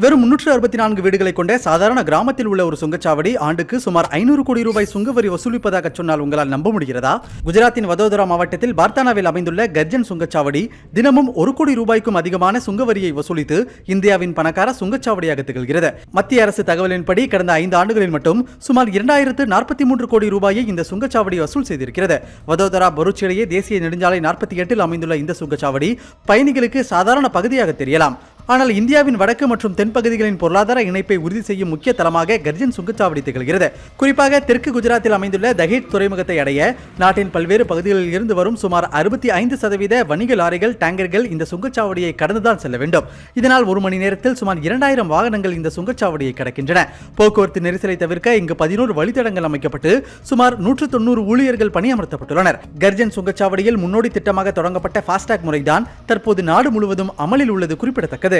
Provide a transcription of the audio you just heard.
வெறும் 364 வீடுகளை கொண்ட சாதாரண கிராமத்தில் உள்ள ஒரு சுங்கச்சாவடி ஆண்டுக்கு சுமார் 500 கோடி ரூபாய் சுங்கவரி வசூலிப்பதாக சொன்னால் உங்களால் நம்ப முடிகிறதா? குஜராத்தின் வதோதரா மாவட்டத்தில் பார்த்தானாவில் அமைந்துள்ள கர்ஜன் சுங்கச்சாவடி தினமும் 1 கோடி ரூபாய்க்கும் அதிகமான சுங்கவரியை வசூலித்து இந்தியாவின் பணக்கார சுங்கச்சாவடியாக திகழ்கிறது. மத்திய அரசு தகவலின்படி கடந்த 5 ஆண்டுகளில் மட்டும் சுமார் 2043 கோடி ரூபாயை இந்த சுங்கச்சாவடி வசூல் செய்திருக்கிறது. வதோதரா பரூச் இடையே தேசிய நெடுஞ்சாலை 48 அமைந்துள்ள இந்த சுங்கச்சாவடி பயணிகளுக்கு சாதாரண பகுதியாக தெரியலாம். ஆனால் இந்தியாவின் வடக்கு மற்றும் தென் பகுதிகளின் பொருளாதார இணைப்பை உறுதி செய்யும் முக்கிய தளமாக கர்ஜன் சுங்கச்சாவடி திகழ்கிறது. குறிப்பாக தெற்கு குஜராத்தில் அமைந்துள்ள தஹேட் துறைமுகத்தை அடைய நாட்டின் பல்வேறு பகுதிகளில் இருந்து வரும் சுமார் 65% வணிக லாரிகள், டேங்கர்கள் இந்த சுங்கச்சாவடியை கடந்துதான் செல்ல வேண்டும். இதனால் ஒரு மணி நேரத்தில் சுமார் 2000 வாகனங்கள் இந்த சுங்கச்சாவடியை கடக்கின்றன. போக்குவரத்து நெரிசலை தவிர்க்க இங்கு 11 வழித்தடங்கள் அமைக்கப்பட்டு சுமார் 190 ஊழியர்கள் பணியமர்த்தப்பட்டுள்ளனர். கர்ஜன் சுங்கச்சாவடியில் முன்னோடி திட்டமாக தொடங்கப்பட்ட ஃபாஸ்டாக் முறைதான் தற்போது நாடு முழுவதும் அமலில் உள்ளது குறிப்பிடத்தக்கது.